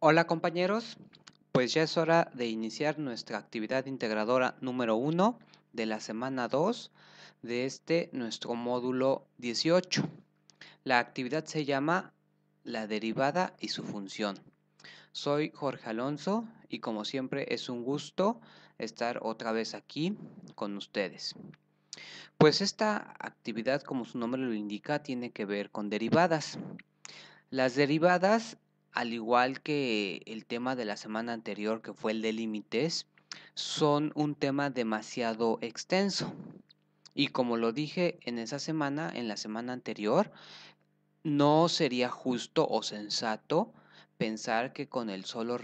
Hola compañeros, pues ya es hora de iniciar nuestra actividad integradora número 1 de la semana 2 de nuestro módulo 18. La actividad se llama la derivada y su función. Soy Jorge Alonso y como siempre es un gusto estar otra vez aquí con ustedes. Pues esta actividad, como su nombre lo indica, tiene que ver con derivadas. Las derivadas, al igual que el tema de la semana anterior, que fue el de límites, son un tema demasiado extenso. Y como lo dije en esa semana, en la semana anterior, no sería justo o sensato pensar que con el solo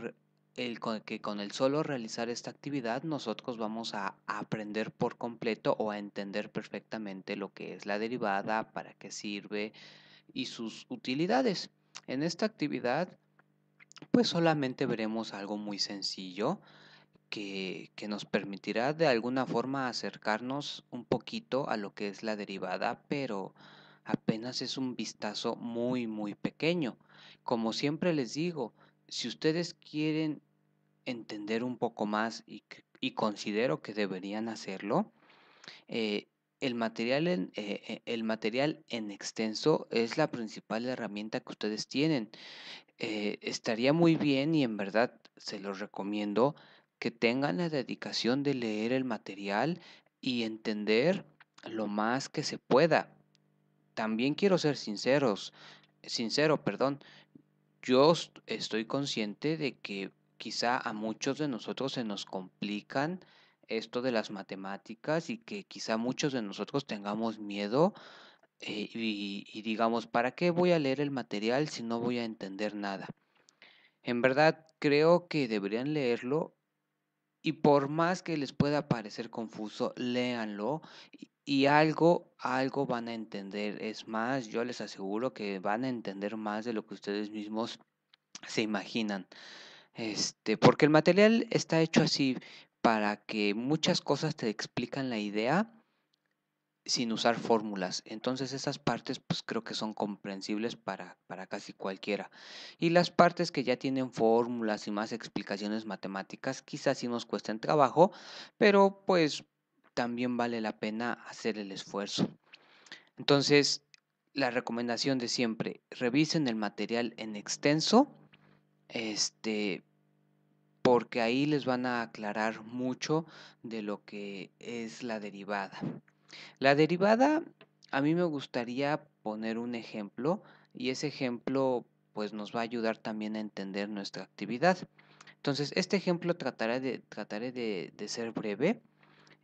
realizar esta actividad nosotros vamos a aprender por completo o a entender perfectamente lo que es la derivada, para qué sirve y sus utilidades. En esta actividad, pues solamente veremos algo muy sencillo que nos permitirá de alguna forma acercarnos un poquito a lo que es la derivada, pero apenas es un vistazo muy pequeño. Como siempre les digo, si ustedes quieren entender un poco más y considero que deberían hacerlo, eh, el material en extenso es la principal herramienta que ustedes tienen. Estaría muy bien y en verdad se los recomiendo que tengan la dedicación de leer el material y entender lo más que se pueda. También quiero ser sincero, perdón. Yo estoy consciente de que quizá a muchos de nosotros se nos complican esto de las matemáticas y que quizá muchos de nosotros tengamos miedo y digamos, ¿para qué voy a leer el material si no voy a entender nada? En verdad creo que deberían leerlo y por más que les pueda parecer confuso, léanlo y algo van a entender. Es más, yo les aseguro que van a entender más de lo que ustedes mismos se imaginan. Porque el material está hecho así para que muchas cosas te explican la idea sin usar fórmulas. Entonces esas partes pues creo que son comprensibles para casi cualquiera. Y las partes que ya tienen fórmulas y más explicaciones matemáticas quizás sí nos cuesten trabajo, pero pues también vale la pena hacer el esfuerzo. Entonces, la recomendación de siempre, revisen el material en extenso, porque ahí les van a aclarar mucho de lo que es la derivada. La derivada, a mí me gustaría poner un ejemplo y ese ejemplo pues nos va a ayudar también a entender nuestra actividad. Entonces, este ejemplo trataré de ser breve.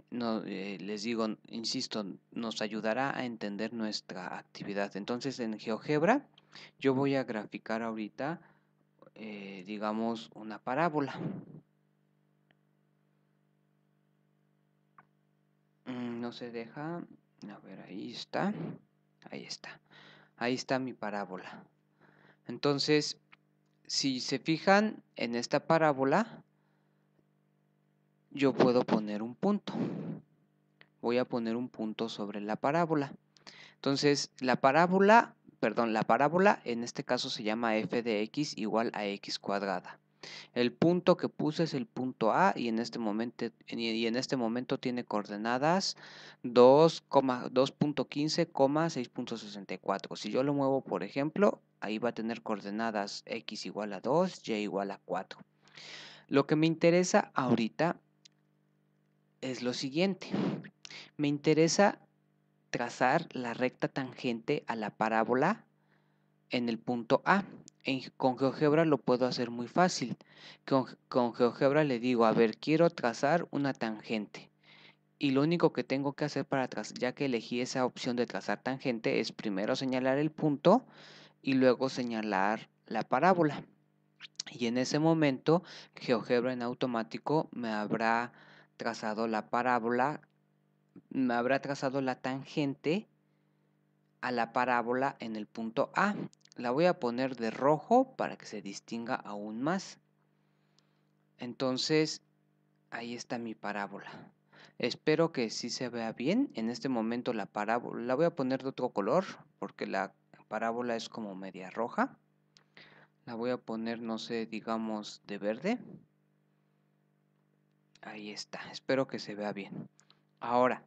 No, les digo, insisto, nos ayudará a entender nuestra actividad. Entonces, en GeoGebra, yo voy a graficar ahorita, digamos, una parábola. No se deja. A ver, ahí está. Ahí está. Ahí está mi parábola. Entonces, si se fijan en esta parábola, yo puedo poner un punto. Voy a poner un punto sobre la parábola. Entonces, la parábola en este caso se llama f de x igual a x cuadrada. El punto que puse es el punto A y en este momento tiene coordenadas 2.15, 6.64. Si yo lo muevo, por ejemplo, ahí va a tener coordenadas x igual a 2, y igual a 4. Lo que me interesa ahorita es lo siguiente. Me interesa trazar la recta tangente a la parábola en el punto A. Con GeoGebra lo puedo hacer muy fácil. Con GeoGebra le digo, a ver, quiero trazar una tangente. Y lo único que tengo que hacer para trazar, ya que elegí esa opción de trazar tangente, es primero señalar el punto y luego señalar la parábola. Y en ese momento, GeoGebra en automático me habrá trazado la parábola, me habrá trazado la tangente a la parábola en el punto A. La voy a poner de rojo para que se distinga aún más. Entonces, ahí está mi parábola. Espero que sí se vea bien. En este momento la parábola la voy a poner de otro color porque la parábola es como media roja. La voy a poner, no sé, digamos de verde. Ahí está, espero que se vea bien. Ahora,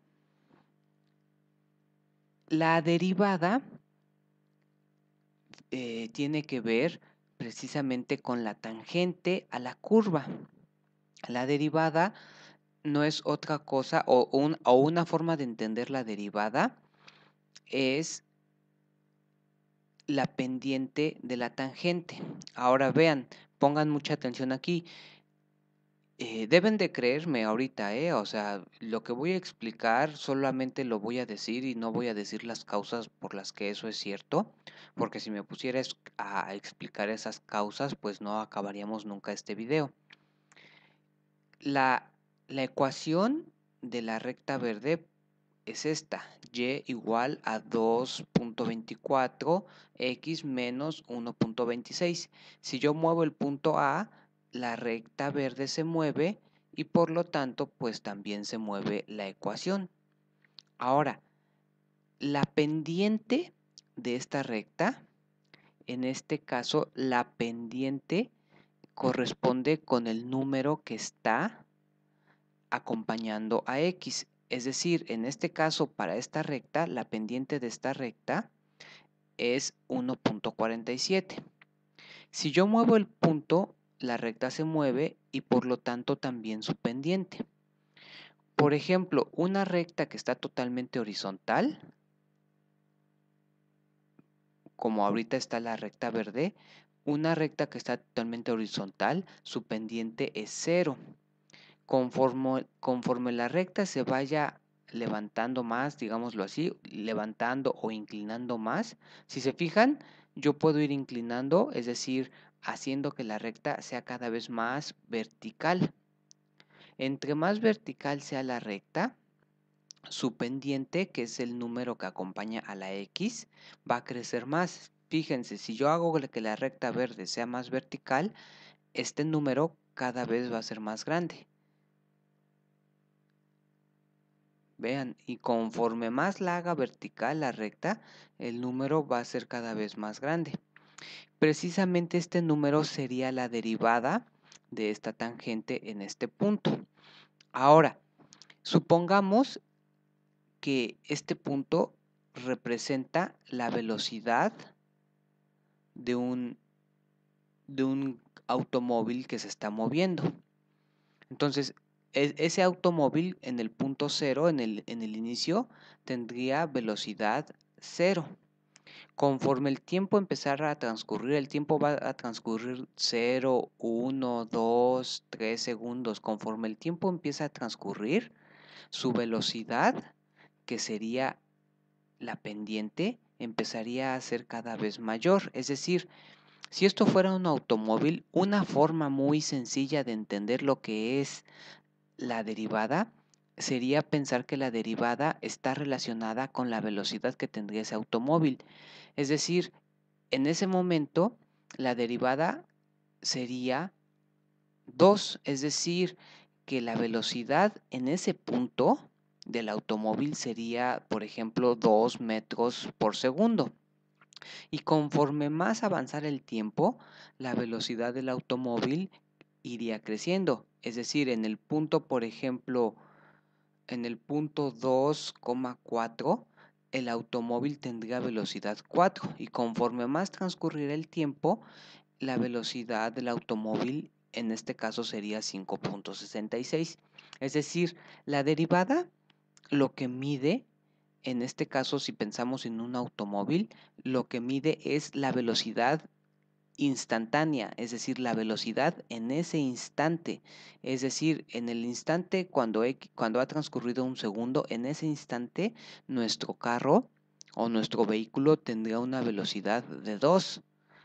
la derivada tiene que ver precisamente con la tangente a la curva. La derivada no es otra cosa, o una forma de entender la derivada es la pendiente de la tangente. Ahora vean, pongan mucha atención aquí. Deben de creerme ahorita, o sea, lo que voy a explicar solamente lo voy a decir y no voy a decir las causas por las que eso es cierto, porque si me pusiera a explicar esas causas, pues no acabaríamos nunca este video. La ecuación de la recta verde es esta: y igual a 2.24, x menos 1.26. Si yo muevo el punto A, la recta verde se mueve y por lo tanto pues también se mueve la ecuación. Ahora, la pendiente de esta recta, en este caso la pendiente corresponde con el número que está acompañando a x. Es decir, en este caso, para esta recta, la pendiente de esta recta es 1.47. Si yo muevo el punto, la recta se mueve y por lo tanto también su pendiente. Por ejemplo, una recta que está totalmente horizontal, como ahorita está la recta verde, una recta que está totalmente horizontal, su pendiente es 0. Conforme la recta se vaya levantando más, digámoslo así, levantando o inclinando más, si se fijan, yo puedo ir inclinando, es decir, haciendo que la recta sea cada vez más vertical. Entre más vertical sea la recta, su pendiente, que es el número que acompaña a la X, va a crecer más. Fíjense, si yo hago que la recta verde sea más vertical, este número cada vez va a ser más grande. Vean, y conforme más la haga vertical la recta, el número va a ser cada vez más grande. Precisamente este número sería la derivada de esta tangente en este punto. Ahora, supongamos que este punto representa la velocidad de un automóvil que se está moviendo. Entonces, ese automóvil en el punto 0, en el inicio, tendría velocidad 0. Conforme el tiempo empezara a transcurrir, el tiempo va a transcurrir 0, 1, 2, 3 segundos. Conforme el tiempo empieza a transcurrir, su velocidad, que sería la pendiente, empezaría a ser cada vez mayor. Es decir, si esto fuera un automóvil, una forma muy sencilla de entender lo que es la derivada sería pensar que la derivada está relacionada con la velocidad que tendría ese automóvil. Es decir, en ese momento la derivada sería 2, es decir, que la velocidad en ese punto del automóvil sería, por ejemplo, 2 metros por segundo. Y conforme más avanzara el tiempo, la velocidad del automóvil iría creciendo. Es decir, en el punto, por ejemplo, en el punto 2,4, el automóvil tendría velocidad 4 y conforme más transcurriera el tiempo, la velocidad del automóvil en este caso sería 5.66. Es decir, la derivada lo que mide, en este caso si pensamos en un automóvil, lo que mide es la velocidad instantánea, es decir, la velocidad en ese instante, es decir, en el instante cuando ha transcurrido un segundo, en ese instante nuestro carro o nuestro vehículo tendría una velocidad de 2,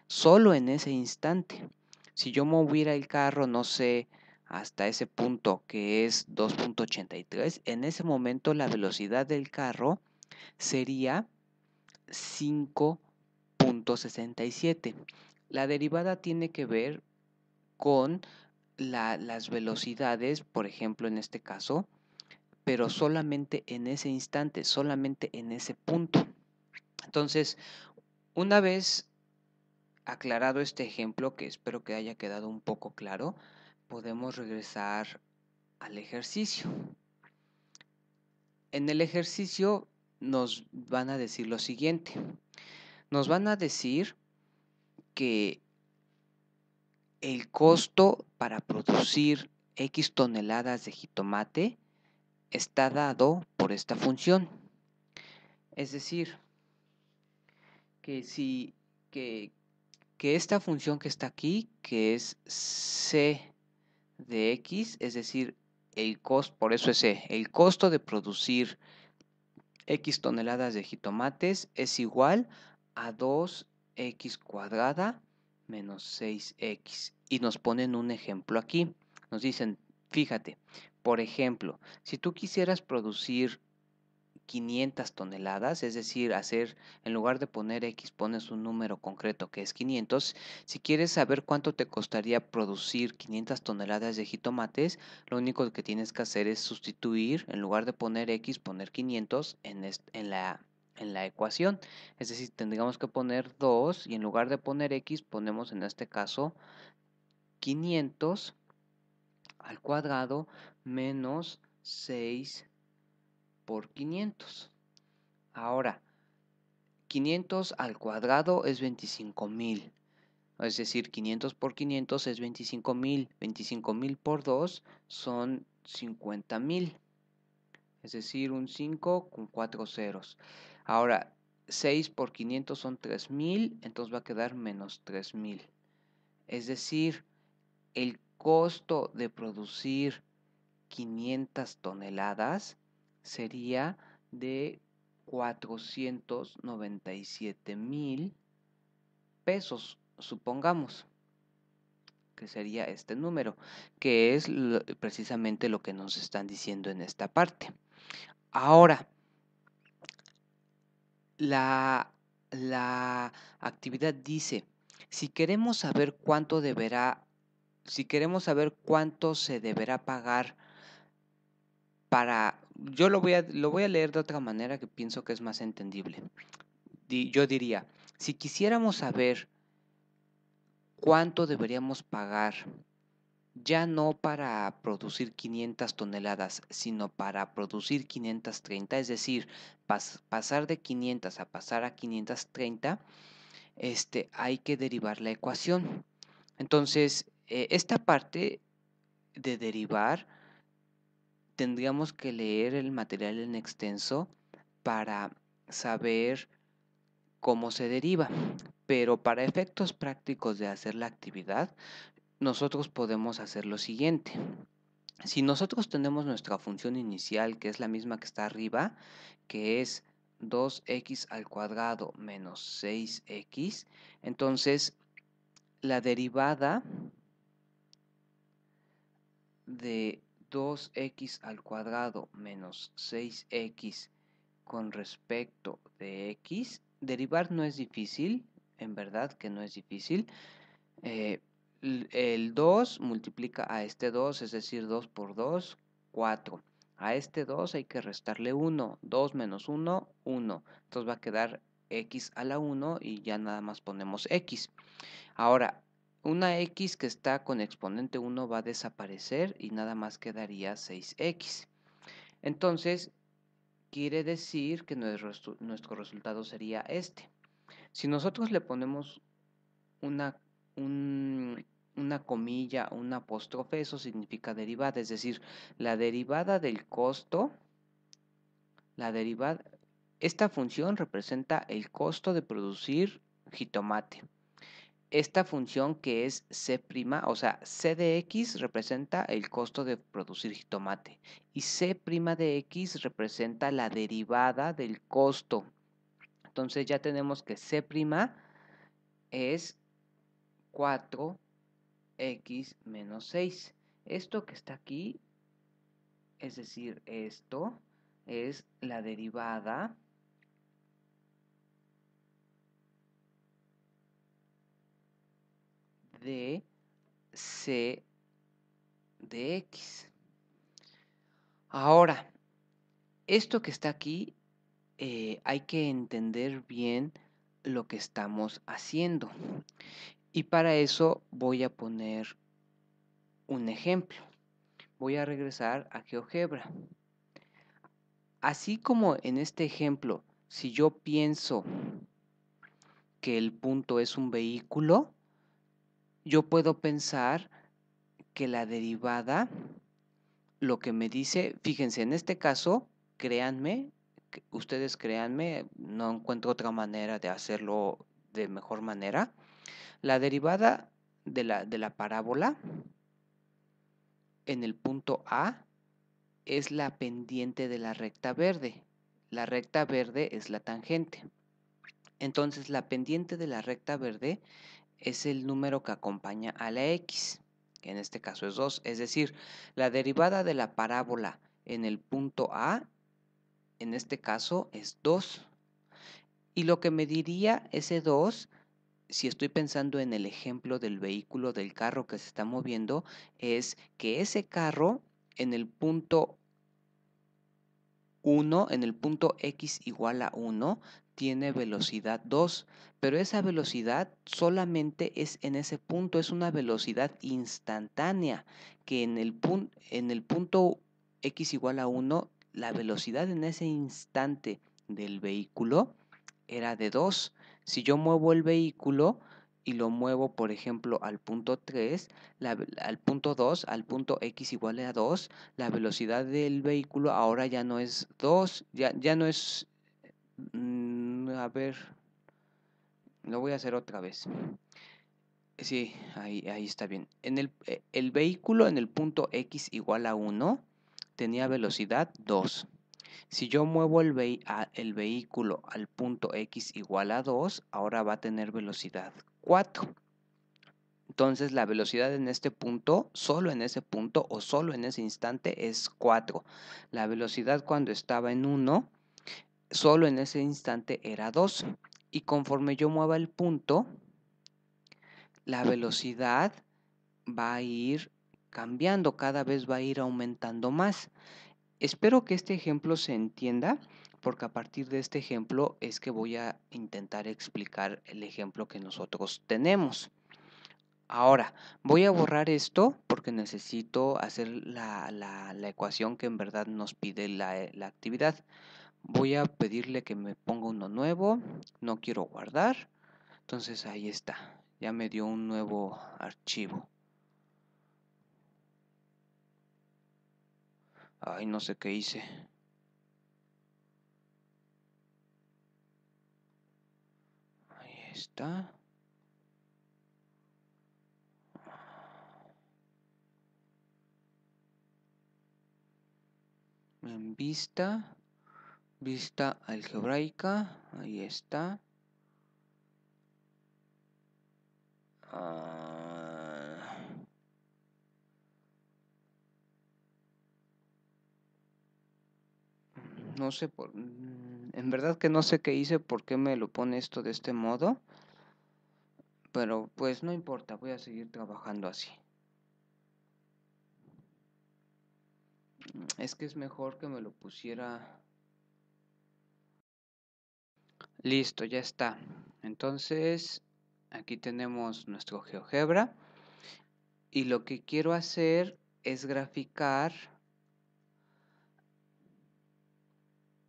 solo en ese instante. Si yo moviera el carro, no sé, hasta ese punto que es 2.83, en ese momento la velocidad del carro sería 5.67. La derivada tiene que ver con las velocidades, por ejemplo, en este caso, pero solamente en ese instante, solamente en ese punto. Entonces, una vez aclarado este ejemplo, que espero que haya quedado un poco claro, podemos regresar al ejercicio. En el ejercicio nos van a decir lo siguiente. Nos van a decir que el costo para producir X toneladas de jitomate está dado por esta función. Es decir, que si que, que esta función que está aquí, que es C de X, es decir, el costo, por eso es C, el costo de producir X toneladas de jitomates es igual a 2x cuadrada menos 6x. Y nos ponen un ejemplo aquí. Nos dicen, fíjate, por ejemplo, si tú quisieras producir 500 toneladas, es decir, en lugar de poner X, pones un número concreto que es 500. Si quieres saber cuánto te costaría producir 500 toneladas de jitomates, lo único que tienes que hacer es sustituir, en lugar de poner X, poner 500 en la ecuación. Es decir, tendríamos que poner 2 y en lugar de poner X, ponemos en este caso 500 al cuadrado menos 6 por 500. Ahora, 500 al cuadrado es 25,000. Es decir, 500 por 500 es 25,000. 25,000 por 2 son 50,000. Es decir, un 5 con 4 ceros. Ahora, 6 por 500 son 3,000. Entonces va a quedar menos 3,000. Es decir, el costo de producir 500 toneladas sería de 497,000 pesos, supongamos que sería este número, que es precisamente lo que nos están diciendo en esta parte. Ahora, la actividad dice, si queremos saber cuánto se deberá pagar yo lo voy a leer de otra manera que pienso que es más entendible. Yo diría, si quisiéramos saber cuánto deberíamos pagar, ya no para producir 500 toneladas, sino para producir 530, es decir, pasar de 500 a pasar a 530, hay que derivar la ecuación. Entonces, esta parte de derivar, tendríamos que leer el material en extenso para saber cómo se deriva. Pero para efectos prácticos de hacer la actividad, nosotros podemos hacer lo siguiente. Si nosotros tenemos nuestra función inicial, que es la misma que está arriba, que es 2x al cuadrado menos 6x, entonces la derivada de 2x al cuadrado menos 6x con respecto de x, derivar no es difícil, en verdad que no es difícil. El 2 multiplica a este 2, es decir, 2 por 2, 4. A este 2 hay que restarle 1, 2 menos 1, 1. Entonces va a quedar x a la 1 y ya nada más ponemos x. Ahora, una x que está con exponente 1 va a desaparecer y nada más quedaría 6x. Entonces, quiere decir que nuestro resultado sería este. Si nosotros le ponemos una comilla, un apóstrofe, eso significa derivada, es decir, la derivada del costo, esta función representa el costo de producir jitomate. Esta función que es C', o sea, C de X representa el costo de producir jitomate y C' de X representa la derivada del costo. Entonces ya tenemos que C' es 4x menos 6. Esto que está aquí, es decir, esto es la derivada de C de X. Ahora, esto que está aquí, hay que entender bien lo que estamos haciendo. Y para eso voy a poner un ejemplo. Voy a regresar a GeoGebra. Así como en este ejemplo, si yo pienso que el punto es un vehículo, yo puedo pensar que la derivada, lo que me dice, fíjense, en este caso, créanme, ustedes créanme, no encuentro otra manera de hacerlo de mejor manera. La derivada de la parábola en el punto A es la pendiente de la recta verde. La recta verde es la tangente. Entonces, la pendiente de la recta verde es el número que acompaña a la x, que en este caso es 2. Es decir, la derivada de la parábola en el punto A, en este caso, es 2. Y lo que me diría ese 2, si estoy pensando en el ejemplo del vehículo, del carro que se está moviendo, es que ese carro en el punto 1, en el punto x igual a 1, tiene velocidad 2, pero esa velocidad solamente es en ese punto, es una velocidad instantánea, que en el punto x igual a 1, la velocidad en ese instante del vehículo era de 2. Si yo muevo el vehículo y lo muevo, por ejemplo, al punto 3, al punto 2, al punto x igual a 2, la velocidad del vehículo ahora ya no es 2, ya no es, a ver, lo voy a hacer otra vez. Sí, ahí está bien. El vehículo en el punto x igual a 1 tenía velocidad 2. Si yo muevo el vehículo al punto x igual a 2, ahora va a tener velocidad 4. Entonces la velocidad en este punto, solo en ese punto o solo en ese instante es 4. La velocidad cuando estaba en 1, solo en ese instante era 2. Y conforme yo mueva el punto, la velocidad va a ir cambiando, cada vez va a ir aumentando más. Espero que este ejemplo se entienda, porque a partir de este ejemplo es que voy a intentar explicar el ejemplo que nosotros tenemos. Ahora, voy a borrar esto porque necesito hacer la ecuación que en verdad nos pide la actividad. Voy a pedirle que me ponga uno nuevo, no quiero guardar, entonces ahí está, ya me dio un nuevo archivo. Ay, no sé qué hice. Ahí está. En vista algebraica, ahí está. No sé, en verdad que no sé qué hice, por qué me lo pone esto de este modo, pero pues no importa, voy a seguir trabajando así. Es que es mejor que me lo pusiera. Listo, ya está. Entonces, aquí tenemos nuestro GeoGebra y lo que quiero hacer es graficar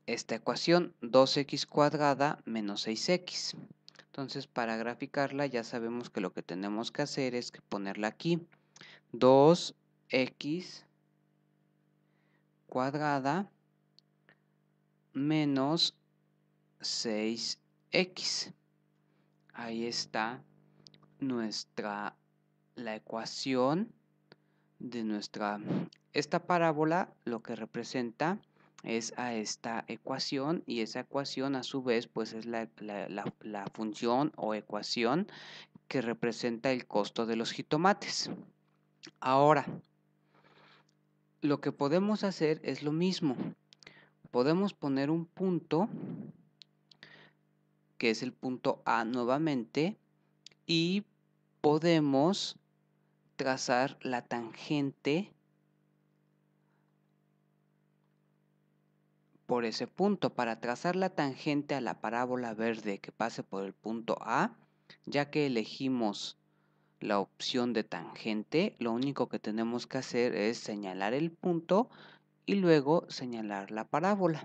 esta ecuación, 2x cuadrada menos 6x. Entonces, para graficarla ya sabemos que lo que tenemos que hacer es que ponerla aquí. 2x cuadrada menos 6x. Ahí está la ecuación de esta parábola. Lo que representa es a esta ecuación, y esa ecuación a su vez pues es la función o ecuación que representa el costo de los jitomates. Ahora, lo que podemos hacer es lo mismo. Podemos poner un punto, que es el punto A nuevamente, y podemos trazar la tangente por ese punto. Para trazar la tangente a la parábola verde que pase por el punto A, ya que elegimos la opción de tangente, lo único que tenemos que hacer es señalar el punto y luego señalar la parábola.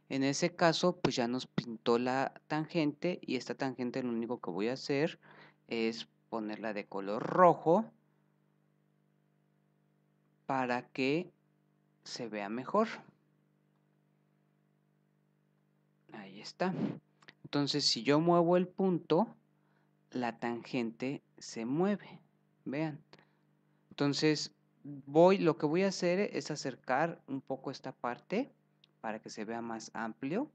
En ese caso, pues ya nos pintó la tangente y esta tangente lo único que voy a hacer es ponerla de color rojo para que se vea mejor. Ahí está. Entonces, si yo muevo el punto, la tangente se mueve. Vean. Entonces, lo que voy a hacer es acercar un poco esta parte para que se vea más amplio.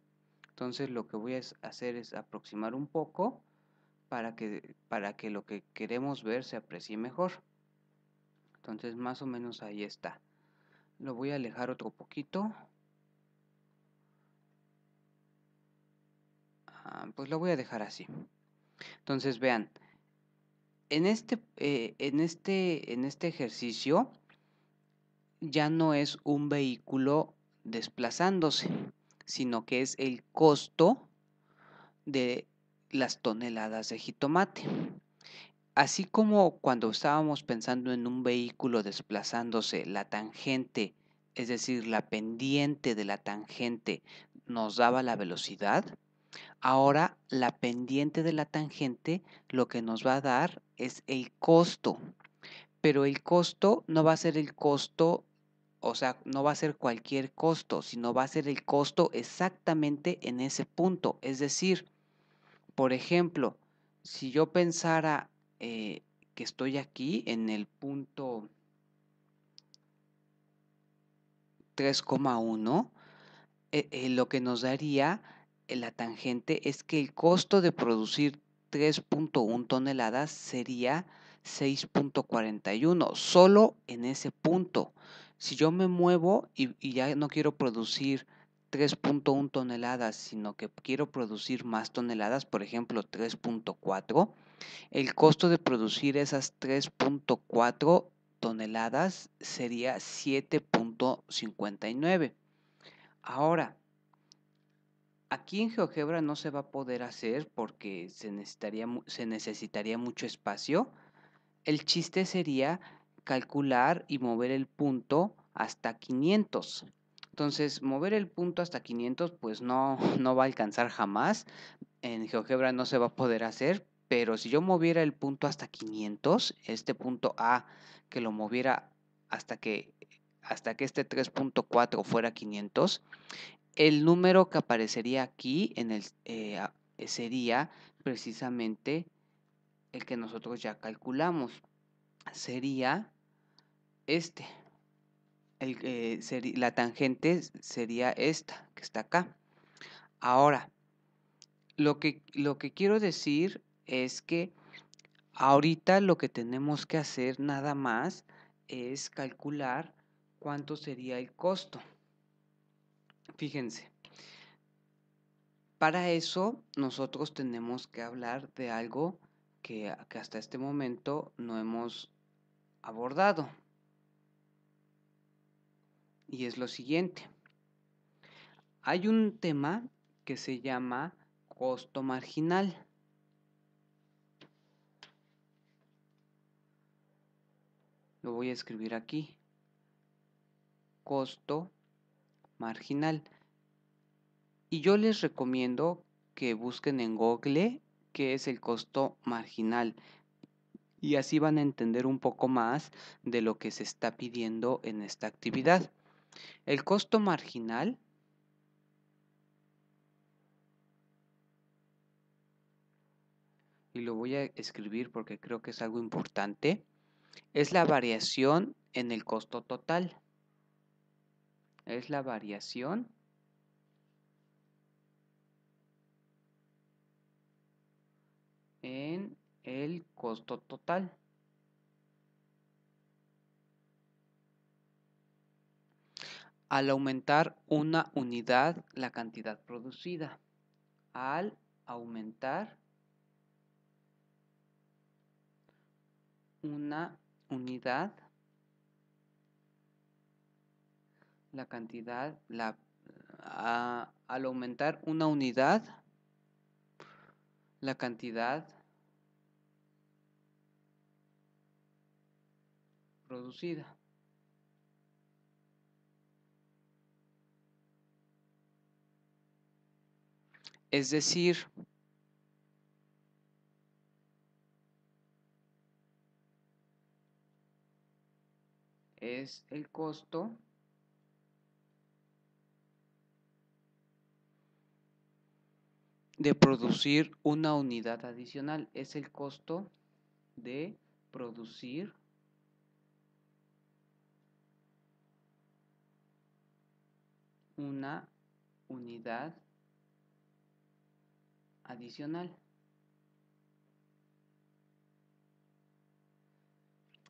Entonces, lo que voy a hacer es aproximar un poco para que lo que queremos ver se aprecie mejor. Entonces, más o menos ahí está. Lo voy a alejar otro poquito. Pues lo voy a dejar así. Entonces, vean, en este ejercicio ya no es un vehículo desplazándose, sino que es el costo de las toneladas de jitomate. Así como cuando estábamos pensando en un vehículo desplazándose, la tangente, es decir, la pendiente de la tangente nos daba la velocidad, ahora la pendiente de la tangente lo que nos va a dar es el costo, pero el costo no va a ser el costo, o sea, no va a ser cualquier costo, sino va a ser el costo exactamente en ese punto. Es decir, por ejemplo, si yo pensara que estoy aquí en el punto 3,1, lo que nos daría la tangente es que el costo de producir 3,1 toneladas sería 6,41, solo en ese punto. Si yo me muevo y ya no quiero producir 3,1 toneladas, sino que quiero producir más toneladas, por ejemplo 3,4, el costo de producir esas 3,4 toneladas sería 7,59. Ahora, aquí en GeoGebra no se va a poder hacer porque se necesitaría mucho espacio. El chiste sería calcular y mover el punto hasta 500. Entonces, mover el punto hasta 500 pues no va a alcanzar jamás. En GeoGebra no se va a poder hacer, pero si yo moviera el punto hasta 500, este punto A, que lo moviera hasta que, este 3,4 fuera 500, el número que aparecería aquí sería precisamente el que nosotros ya calculamos. Sería este. La tangente sería esta, que está acá. Ahora, lo que quiero decir es que ahorita lo que tenemos que hacer nada más es calcular cuánto sería el costo. Fíjense, para eso nosotros tenemos que hablar de algo que hasta este momento no hemos abordado. Y es lo siguiente. Hay un tema que se llama costo marginal. Lo voy a escribir aquí. Costo marginal. Y yo les recomiendo que busquen en Google qué es el costo marginal. Y así van a entender un poco más de lo que se está pidiendo en esta actividad. El costo marginal y lo voy a escribir porque creo que es algo importante, es la variación en el costo total. Es la variación en el costo total. Al aumentar una unidad la cantidad producida. Al aumentar una unidad la cantidad al aumentar una unidad, la cantidad producida. Es decir, es el costo de producir una unidad adicional. Es el costo de producir una unidad adicional.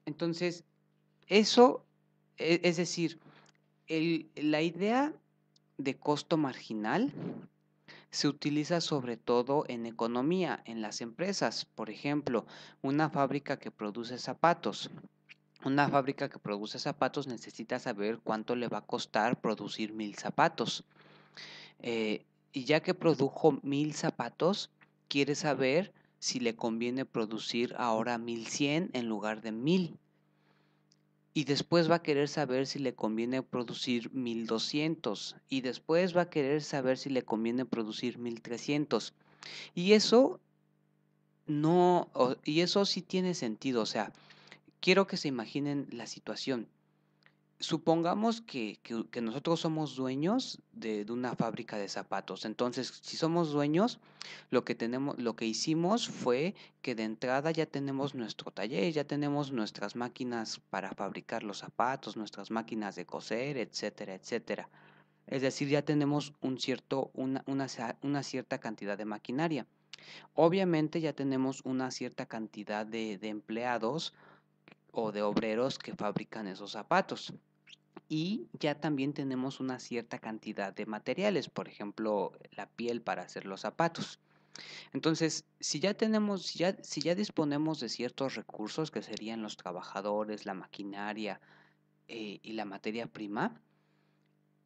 Entonces, eso, es decir, la idea de costo marginal se utiliza sobre todo en economía, en las empresas. Por ejemplo, una fábrica que produce zapatos. Una fábrica que produce zapatos necesita saber cuánto le va a costar producir 1000 zapatos. Y ya que produjo 1000 zapatos, quiere saber si le conviene producir ahora 1100 en lugar de 1000. Y después va a querer saber si le conviene producir 1200. Y después va a querer saber si le conviene producir 1300. Y eso no, y eso sí tiene sentido. O sea, quiero que se imaginen la situación. Supongamos que nosotros somos dueños de una fábrica de zapatos. Entonces, si somos dueños, lo que hicimos fue que de entrada ya tenemos nuestro taller, ya tenemos nuestras máquinas para fabricar los zapatos, nuestras máquinas de coser, etcétera, etcétera. Es decir, ya tenemos una cierta cantidad de maquinaria. Obviamente ya tenemos una cierta cantidad de empleados o de obreros que fabrican esos zapatos. Y ya también tenemos una cierta cantidad de materiales, por ejemplo, la piel para hacer los zapatos. Entonces, si ya disponemos de ciertos recursos que serían los trabajadores, la maquinaria y la materia prima,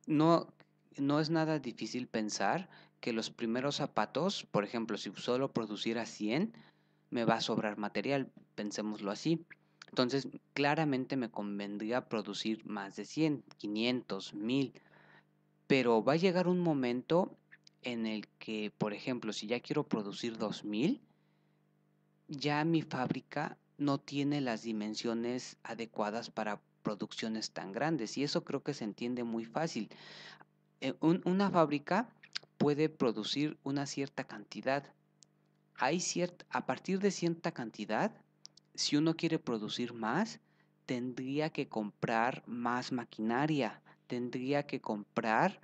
no, no es nada difícil pensar que los primeros zapatos, por ejemplo, si solo produciera 100, me va a sobrar material, pensémoslo así. Entonces, claramente me convendría producir más de 100, 500, 1000, pero va a llegar un momento en el que, por ejemplo, si ya quiero producir 2000, ya mi fábrica no tiene las dimensiones adecuadas para producciones tan grandes y eso creo que se entiende muy fácil. Una fábrica puede producir una cierta cantidad. A partir de cierta cantidad, si uno quiere producir más, tendría que comprar más maquinaria, tendría que comprar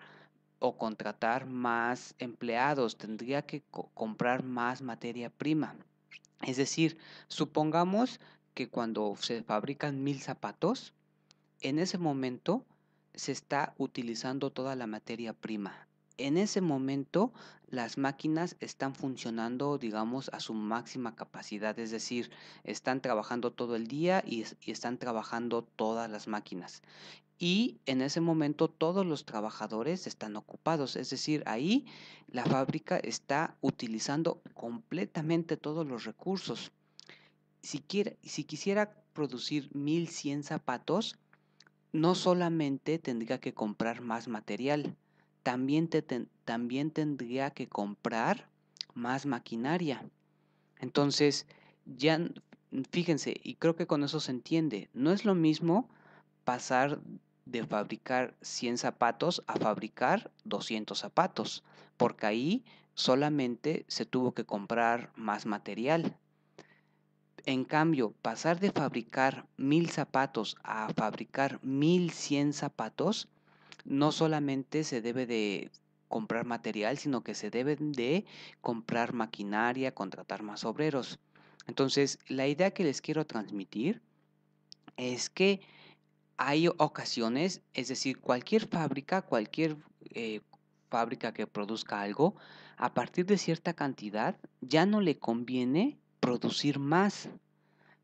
o contratar más empleados, tendría que comprar más materia prima. Es decir, supongamos que cuando se fabrican 1000 zapatos, en ese momento se está utilizando toda la materia prima. En ese momento las máquinas están funcionando, digamos, a su máxima capacidad, es decir, están trabajando todo el día y están trabajando todas las máquinas. Y en ese momento todos los trabajadores están ocupados, es decir, ahí la fábrica está utilizando completamente todos los recursos. Si quisiera producir 1100 zapatos, no solamente tendría que comprar más material, también tendría que comprar más maquinaria. Entonces, ya fíjense, y creo que con eso se entiende, no es lo mismo pasar de fabricar 100 zapatos a fabricar 200 zapatos, porque ahí solamente se tuvo que comprar más material. En cambio, pasar de fabricar 1000 zapatos a fabricar 1100 zapatos, no solamente se debe de comprar material, sino que se deben de comprar maquinaria, contratar más obreros. Entonces, la idea que les quiero transmitir es que hay ocasiones, es decir, cualquier fábrica que produzca algo, a partir de cierta cantidad ya no le conviene producir más,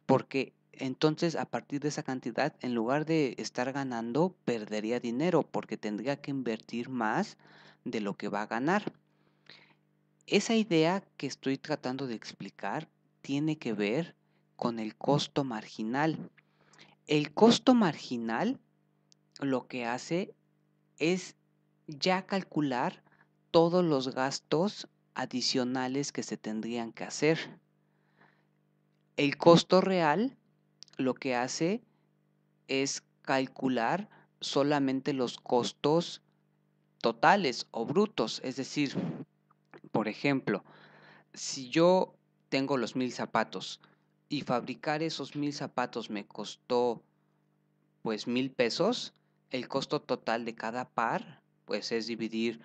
porque Entonces, a partir de esa cantidad, en lugar de estar ganando, perdería dinero porque tendría que invertir más de lo que va a ganar. Esa idea que estoy tratando de explicar tiene que ver con el costo marginal. El costo marginal lo que hace es ya calcular todos los gastos adicionales que se tendrían que hacer. El costo real lo que hace es calcular solamente los costos totales o brutos. Es decir, por ejemplo, si yo tengo los 1000 zapatos y fabricar esos 1000 zapatos me costó pues 1000 pesos, el costo total de cada par pues es dividir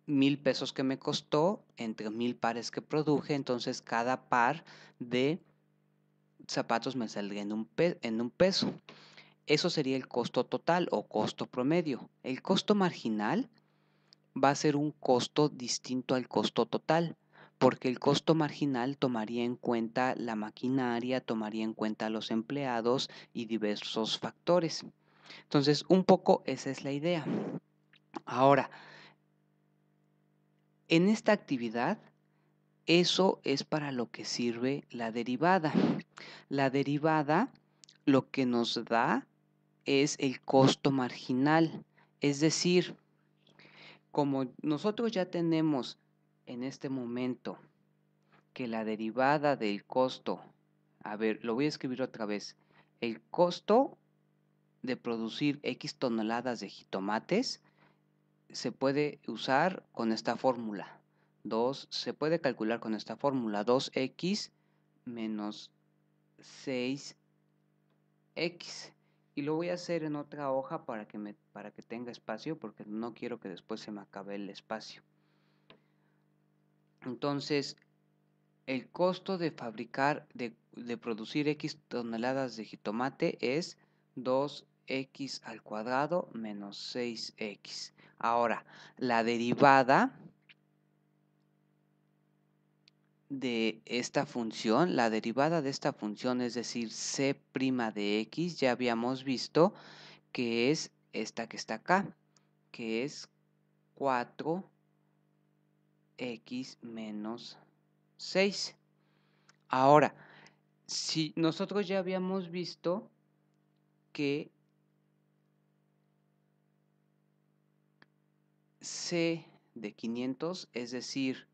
1000 pesos que me costó entre 1000 pares que produje, entonces cada par de zapatos me saldría en un peso. Eso sería el costo total o costo promedio. El costo marginal va a ser un costo distinto al costo total, porque el costo marginal tomaría en cuenta la maquinaria, tomaría en cuenta los empleados y diversos factores. Entonces, un poco esa es la idea. Ahora, en esta actividad, eso es para lo que sirve la derivada. La derivada lo que nos da es el costo marginal, es decir, como nosotros ya tenemos en este momento que la derivada del costo, a ver, lo voy a escribir otra vez, el costo de producir X toneladas de jitomates se puede usar con esta fórmula. Se puede calcular con esta fórmula, 2x menos 6x. Y lo voy a hacer en otra hoja para que tenga espacio, porque no quiero que después se me acabe el espacio. Entonces, el costo de fabricar, de producir X toneladas de jitomate es 2x al cuadrado menos 6x. Ahora, la derivada de esta función, es decir, c' de x, ya habíamos visto que es esta que está acá, que es 4x menos 6. Ahora, si nosotros ya habíamos visto que C de 500, es decir,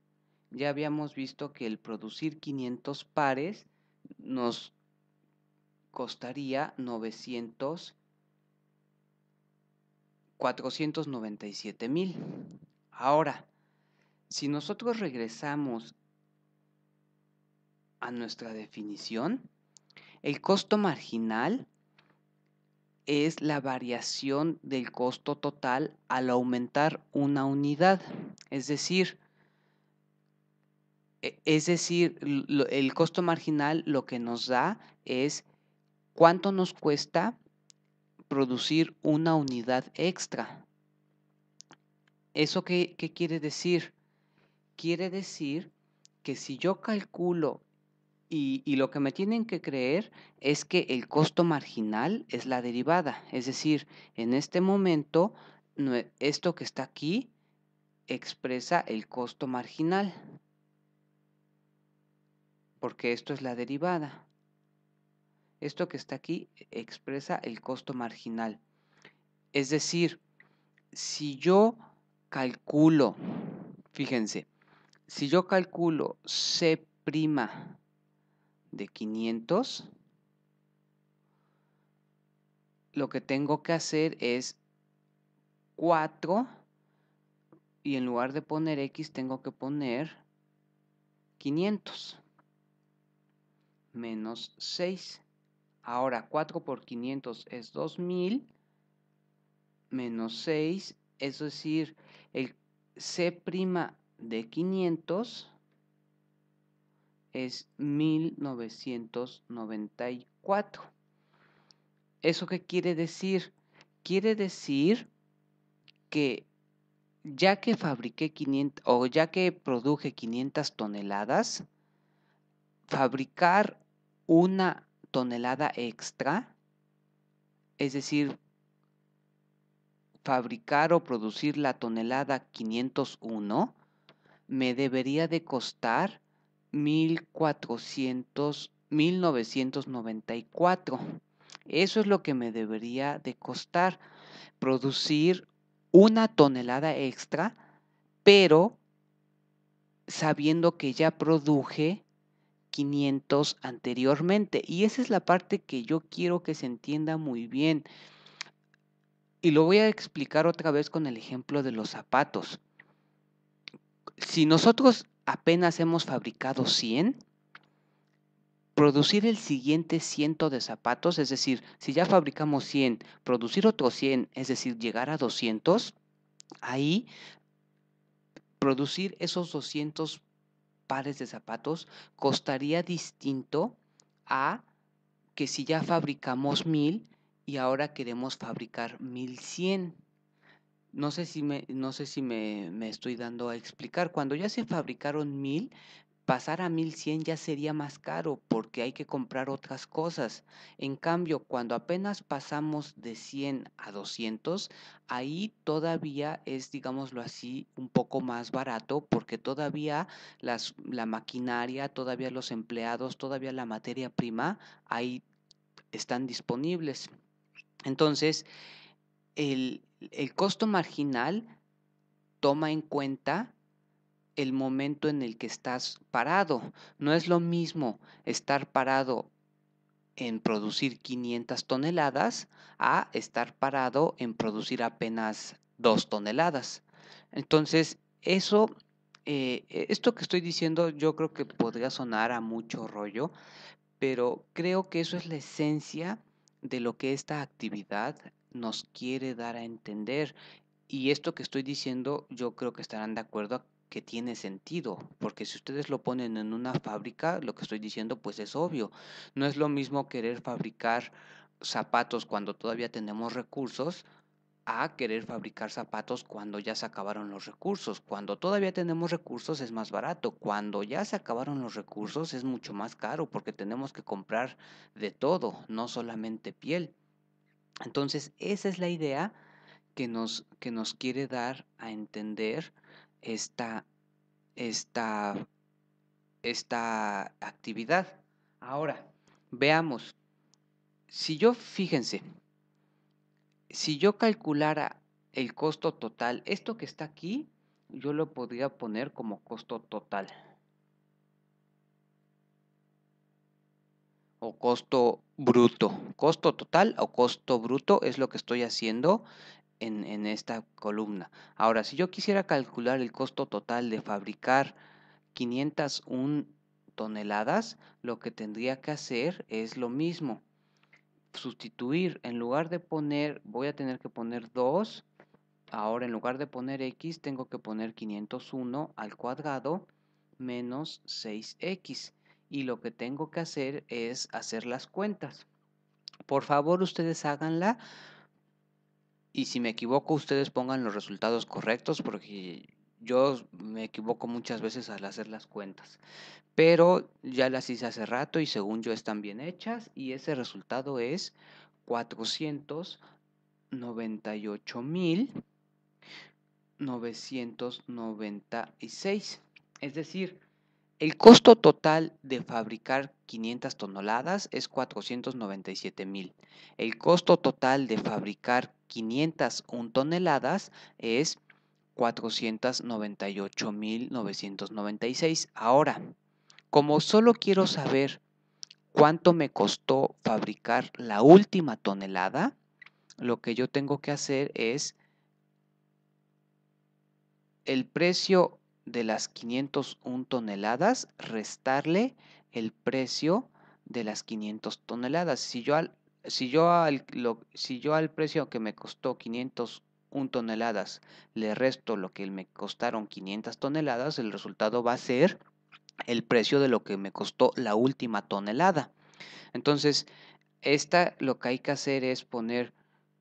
ya habíamos visto que el producir 500 pares nos costaría 497,000. Ahora, si nosotros regresamos a nuestra definición, el costo marginal es la variación del costo total al aumentar una unidad. Es decir, el costo marginal lo que nos da es cuánto nos cuesta producir una unidad extra. ¿Eso qué quiere decir? Quiere decir que si yo calculo y lo que me tienen que creer es que el costo marginal es la derivada. Es decir, en este momento, esto que está aquí expresa el costo marginal, porque esto es la derivada. Esto que está aquí expresa el costo marginal. Es decir, si yo calculo, fíjense, si yo calculo C' de 500, lo que tengo que hacer es 4 y en lugar de poner X tengo que poner 500 menos 6. Ahora 4 por 500 es 2000 menos 6, es decir, el C' de 500 es 1994. ¿Eso qué quiere decir? Quiere decir que ya que fabriqué 500 o ya que produje 500 toneladas, fabricar una tonelada extra, es decir, fabricar o producir la tonelada 501, me debería de costar 1994. Eso es lo que me debería de costar producir una tonelada extra, pero sabiendo que ya produje 500 anteriormente. Y esa es la parte que yo quiero que se entienda muy bien. Y lo voy a explicar otra vez con el ejemplo de los zapatos. Si nosotros apenas hemos fabricado 100, producir el siguiente 100 de zapatos, es decir, si ya fabricamos 100, producir otros 100, es decir, llegar a 200, ahí producir esos 200 pares de zapatos costaría distinto a que si ya fabricamos 1000 y ahora queremos fabricar 1100. No sé si me estoy dando a explicar. Cuando ya se fabricaron 1000, pasar a 1100 ya sería más caro porque hay que comprar otras cosas. En cambio, cuando apenas pasamos de 100 a 200, ahí todavía es, digámoslo así, un poco más barato porque todavía la maquinaria, todavía los empleados, todavía la materia prima, ahí están disponibles. Entonces, el costo marginal toma en cuenta el momento en el que estás parado. No es lo mismo estar parado en producir 500 toneladas a estar parado en producir apenas 2 toneladas. Entonces, esto que estoy diciendo yo creo que podría sonar a mucho rollo, pero creo que eso es la esencia de lo que esta actividad nos quiere dar a entender. Y esto que estoy diciendo, yo creo que estarán de acuerdo que tiene sentido, porque si ustedes lo ponen en una fábrica, lo que estoy diciendo pues es obvio. No es lo mismo querer fabricar zapatos cuando todavía tenemos recursos a querer fabricar zapatos cuando ya se acabaron los recursos. Cuando todavía tenemos recursos es más barato. Cuando ya se acabaron los recursos es mucho más caro porque tenemos que comprar de todo, no solamente piel. Entonces, esa es la idea que nos quiere dar a entender esta, esta, esta actividad. Ahora, veamos, fíjense, si yo calculara el costo total, esto que está aquí, yo lo podría poner como costo total o costo bruto. Costo total o costo bruto es lo que estoy haciendo en esta columna. Ahora, si yo quisiera calcular el costo total de fabricar 501 toneladas, lo que tendría que hacer es lo mismo. Sustituir, en lugar de poner, voy a tener que poner 2. Ahora en lugar de poner x, tengo que poner 501 al cuadrado menos 6x. Y lo que tengo que hacer es hacer las cuentas. Por favor, ustedes háganla. Y si me equivoco, ustedes pongan los resultados correctos porque yo me equivoco muchas veces al hacer las cuentas. Pero ya las hice hace rato y según yo están bien hechas y ese resultado es 498,996. Es decir, el costo total de fabricar 500 toneladas es 497,000. El costo total de fabricar 501 toneladas es 498,996. Ahora, como solo quiero saber cuánto me costó fabricar la última tonelada, lo que yo tengo que hacer es el precio de las 501 toneladas, restarle el precio de las 500 toneladas. Si yo al precio que me costó 501 toneladas le resto lo que me costaron 500 toneladas, el resultado va a ser el precio de lo que me costó la última tonelada. Entonces, lo que hay que hacer es poner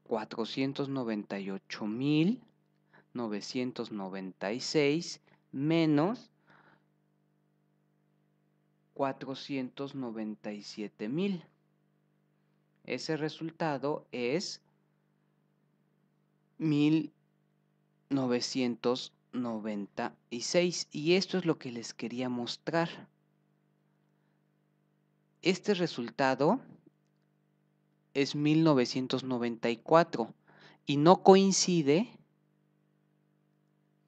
498,996 menos 497,000. Ese resultado es 1996 y esto es lo que les quería mostrar. Este resultado es 1994 y no coincide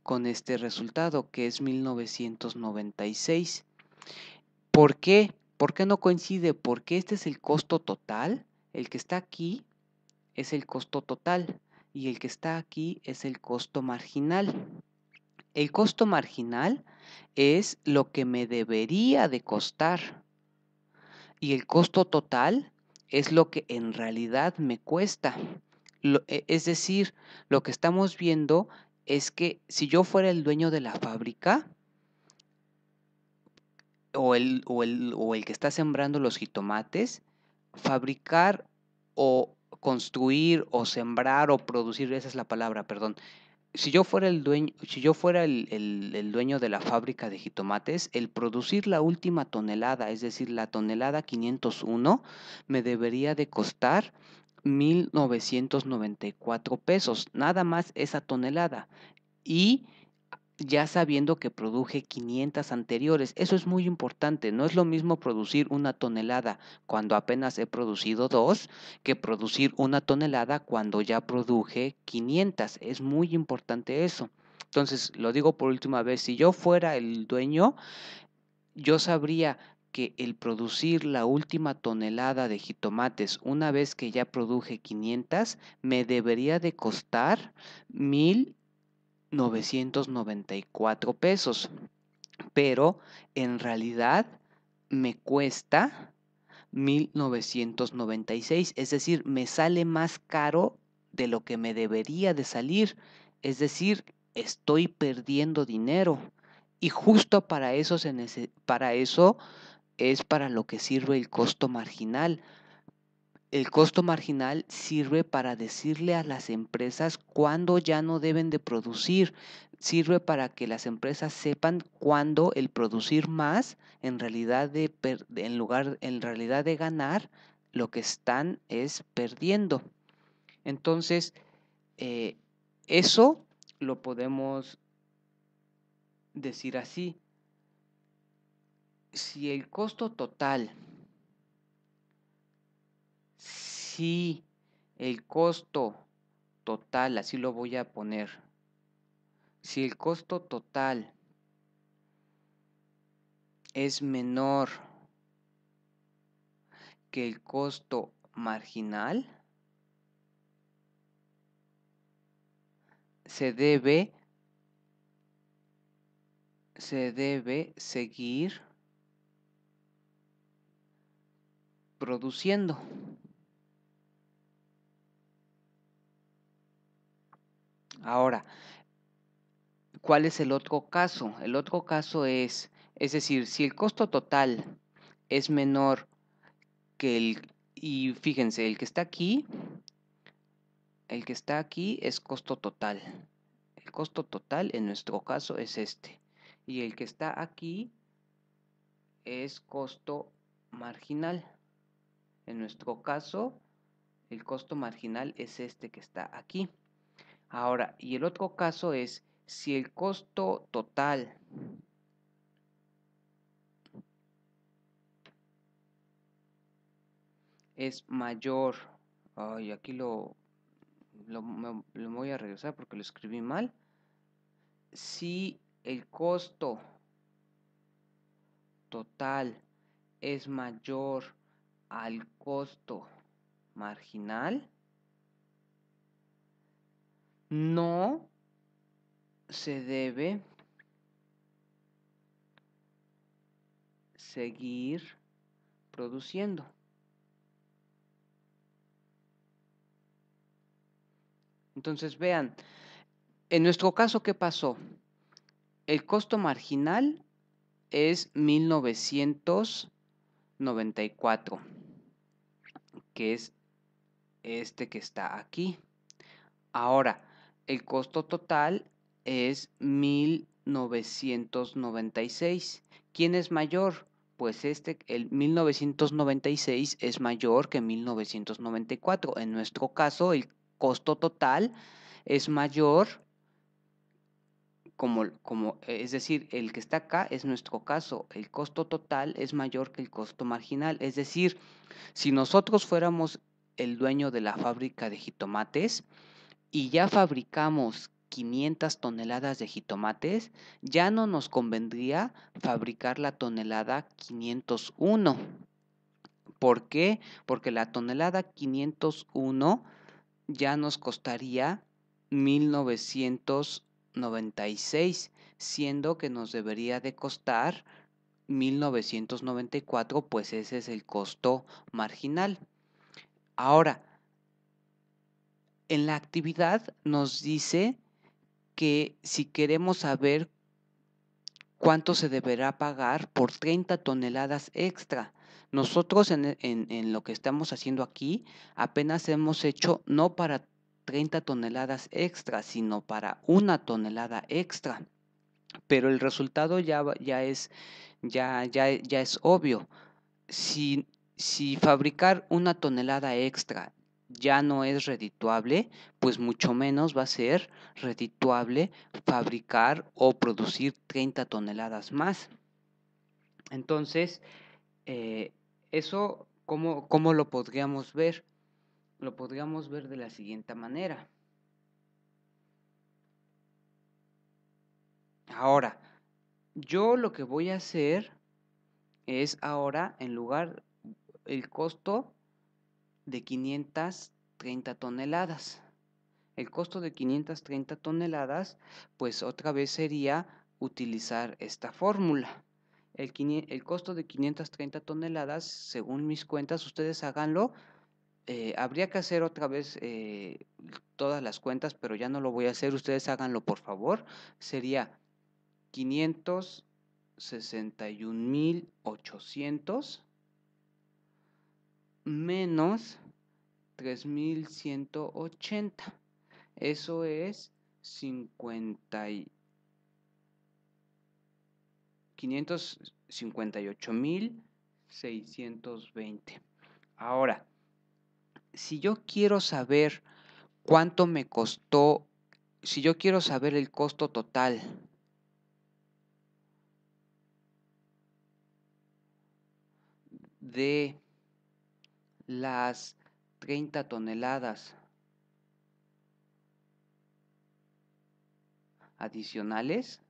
con este resultado que es 1996. ¿Por qué? ¿Por qué no coincide? Porque este es el costo total. El que está aquí es el costo total y el que está aquí es el costo marginal. El costo marginal es lo que me debería de costar y el costo total es lo que en realidad me cuesta. Es decir, lo que estamos viendo es que si yo fuera el dueño de la fábrica o el que está sembrando los jitomates, fabricar o construir o sembrar o producir, esa es la palabra, perdón. Si yo fuera el dueño de la fábrica de jitomates, el producir la última tonelada, es decir, la tonelada 501, me debería de costar 1,994 pesos, nada más esa tonelada. Y ya sabiendo que produje 500 anteriores. Eso es muy importante. No es lo mismo producir una tonelada cuando apenas he producido 2 que producir una tonelada cuando ya produje 500. Es muy importante eso. Entonces, lo digo por última vez, si yo fuera el dueño, yo sabría que el producir la última tonelada de jitomates una vez que ya produje 500 me debería de costar 1,994 pesos, pero en realidad me cuesta 1,996, es decir, me sale más caro de lo que me debería de salir, es decir, estoy perdiendo dinero y justo para eso es para lo que sirve el costo marginal. El costo marginal sirve para decirle a las empresas cuándo ya no deben de producir, sirve para que las empresas sepan cuándo el producir más en realidad en realidad de ganar, lo que están es perdiendo. Entonces, eh, eso lo podemos decir así. Si el costo total, si el costo total, así lo voy a poner. Si el costo total es menor que el costo marginal, se debe seguir produciendo. Ahora, ¿cuál es el otro caso? El otro caso es decir, si el costo total es menor que y fíjense, el que está aquí es costo total. El costo total en nuestro caso es este. Y el que está aquí es costo marginal. En nuestro caso, el costo marginal es este que está aquí. Ahora, y el otro caso es si el costo total es mayor. Ay, aquí me voy a regresar porque lo escribí mal. Si el costo total es mayor al costo marginal, no se debe seguir produciendo. Entonces vean, en nuestro caso, ¿qué pasó? El costo marginal es 1994, que es este que está aquí. Ahora, el costo total es 1996. ¿Quién es mayor? pues el 1996 es mayor que 1994. En nuestro caso, el costo total es mayor, es decir, el que está acá es nuestro caso, el costo total es mayor que el costo marginal. Es decir, si nosotros fuéramos el dueño de la fábrica de jitomates y ya fabricamos 500 toneladas de jitomates, ya no nos convendría fabricar la tonelada 501. ¿Por qué? Porque la tonelada 501 ya nos costaría 1996, siendo que nos debería de costar 1994, pues ese es el costo marginal. Ahora, en la actividad nos dice que si queremos saber cuánto se deberá pagar por 30 toneladas extra. Nosotros en lo que estamos haciendo aquí apenas hemos hecho no para 30 toneladas extra, sino para 1 tonelada extra. Pero el resultado ya es obvio. Si fabricar 1 tonelada extra ya no es redituable, pues mucho menos va a ser redituable fabricar o producir 30 toneladas más. Entonces, eso, ¿cómo lo podríamos ver? Lo podríamos ver de la siguiente manera. Ahora, yo lo que voy a hacer es ahora, en lugar, el costo de 530 toneladas. El costo de 530 toneladas, pues otra vez sería utilizar esta fórmula. El costo de 530 toneladas, según mis cuentas, ustedes háganlo. Habría que hacer otra vez todas las cuentas, pero ya no lo voy a hacer. Ustedes háganlo, por favor. Sería 561,800 menos 3,180. Eso es 558,620. Ahora, si yo quiero saber cuánto me costó, si yo quiero saber el costo total de las 30 toneladas adicionales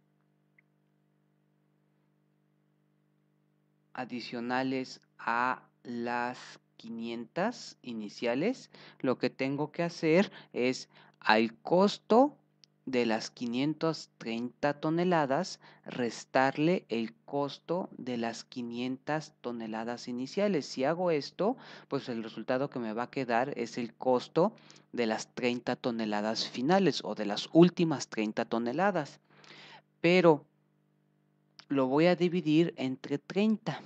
a las 500 iniciales, lo que tengo que hacer es al costo de las 530 toneladas restarle el costo de las 500 toneladas iniciales. Si hago esto, pues el resultado que me va a quedar es el costo de las 30 toneladas finales o de las últimas 30 toneladas. Pero lo voy a dividir entre 30.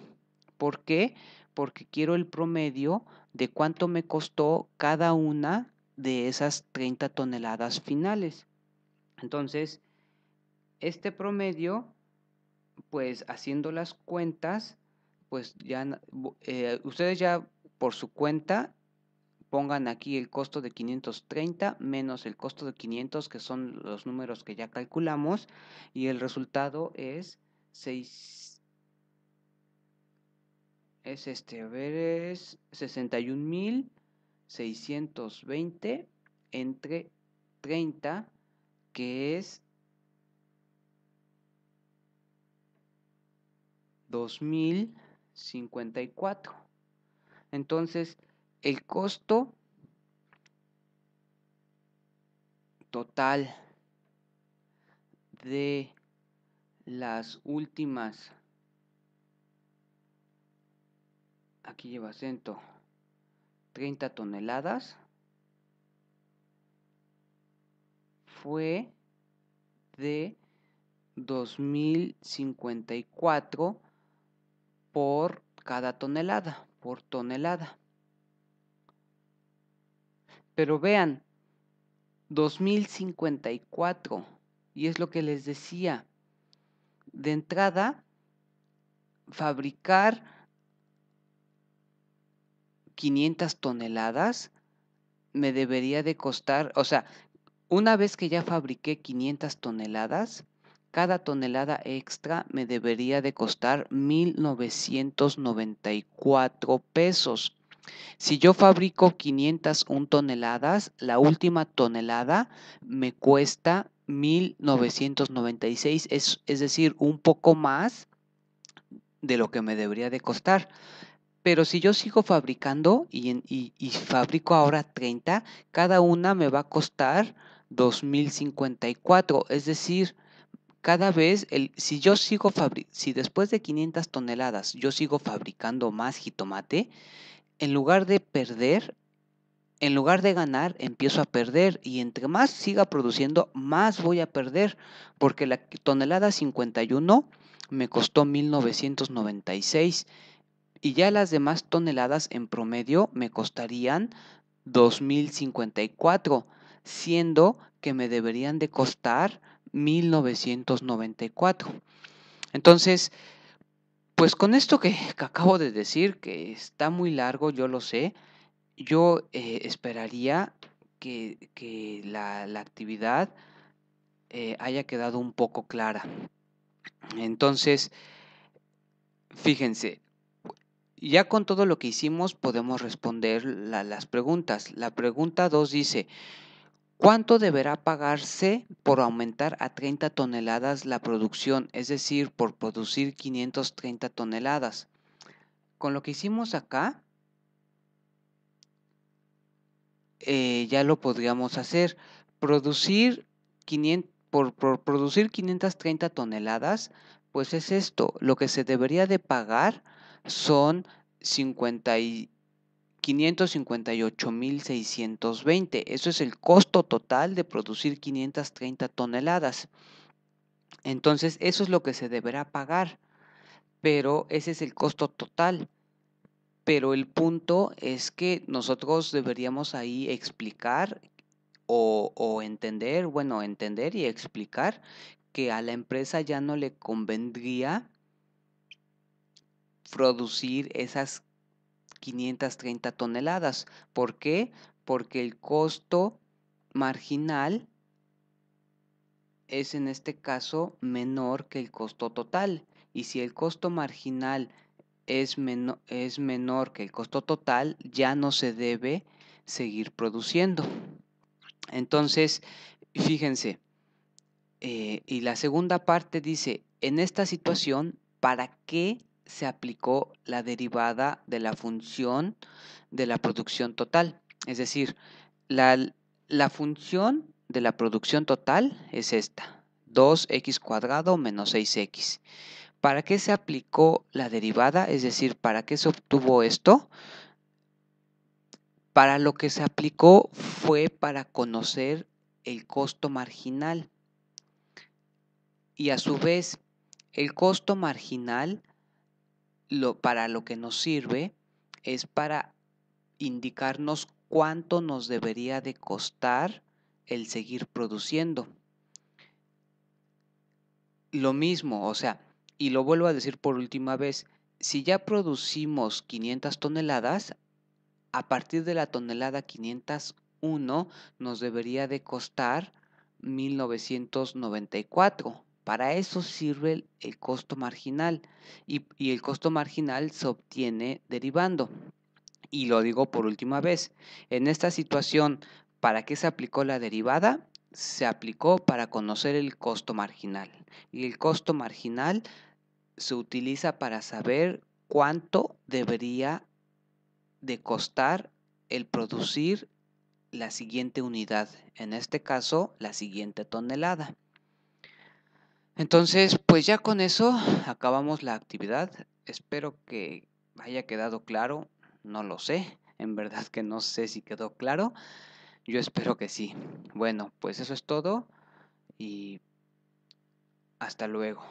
¿Por qué? Porque quiero el promedio de cuánto me costó cada una de esas 30 toneladas finales. Entonces, este promedio, pues haciendo las cuentas, pues ya ustedes ya por su cuenta pongan aquí el costo de 530 menos el costo de 500, que son los números que ya calculamos, y el resultado es 61,620 entre 30, que es 2,054. Entonces, el costo total de las últimas, aquí lleva acento, 30 toneladas fue de 2,054 por cada tonelada, por tonelada. Pero vean, 2,054, y es lo que les decía. De entrada, fabricar 500 toneladas me debería de costar, o sea, una vez que ya fabriqué 500 toneladas, cada tonelada extra me debería de costar 1,994 pesos. Si yo fabrico 501 toneladas, la última tonelada me cuesta 1,996, es decir, un poco más de lo que me debería de costar. Pero si yo sigo fabricando y fabrico ahora 30, cada una me va a costar 2,054. Es decir, cada vez, si después de 500 toneladas yo sigo fabricando más jitomate, en lugar de perder, en lugar de ganar, empiezo a perder. Y entre más siga produciendo, más voy a perder. Porque la tonelada 51 me costó 1,996. Y ya las demás toneladas en promedio me costarían 2,054, siendo que me deberían de costar 1,994. Entonces, pues con esto que acabo de decir, que está muy largo, yo lo sé, yo esperaría que la actividad haya quedado un poco clara. Entonces, fíjense, ya con todo lo que hicimos podemos responder las preguntas. La pregunta 2 dice, ¿cuánto deberá pagarse por aumentar a 30 toneladas la producción? Es decir, por producir 530 toneladas. Con lo que hicimos acá, ya lo podríamos hacer. Por producir 530 toneladas, pues es esto. Lo que se debería de pagar son 558,620. Eso es el costo total de producir 530 toneladas. Entonces, eso es lo que se deberá pagar, pero ese es el costo total. Pero el punto es que nosotros deberíamos ahí explicar o entender, bueno, entender y explicar que a la empresa ya no le convendría producir esas 530 toneladas. ¿Por qué? Porque el costo marginal es en este caso menor que el costo total. Y si el costo marginal es menor que el costo total, ya no se debe seguir produciendo. Entonces, fíjense, y la segunda parte dice, en esta situación, ¿para qué se aplicó la derivada de la función de la producción total? Es decir, la función de la producción total es esta, 2x² menos 6x. ¿Para qué se aplicó la derivada? Es decir, ¿para qué se obtuvo esto? Para lo que se aplicó fue para conocer el costo marginal. Y a su vez, el costo marginal para lo que nos sirve es para indicarnos cuánto nos debería de costar el seguir produciendo. Lo mismo, o sea, y lo vuelvo a decir por última vez, si ya producimos 500 toneladas, a partir de la tonelada 501 nos debería de costar 1,994. Para eso sirve el costo marginal y el costo marginal se obtiene derivando. Y lo digo por última vez, en esta situación, ¿para qué se aplicó la derivada? Se aplicó para conocer el costo marginal. Y el costo marginal se utiliza para saber cuánto debería de costar el producir la siguiente unidad, en este caso la siguiente tonelada. Entonces, pues ya con eso acabamos la actividad. Espero que haya quedado claro, no lo sé, en verdad que no sé si quedó claro, yo espero que sí. Bueno, pues eso es todo y hasta luego.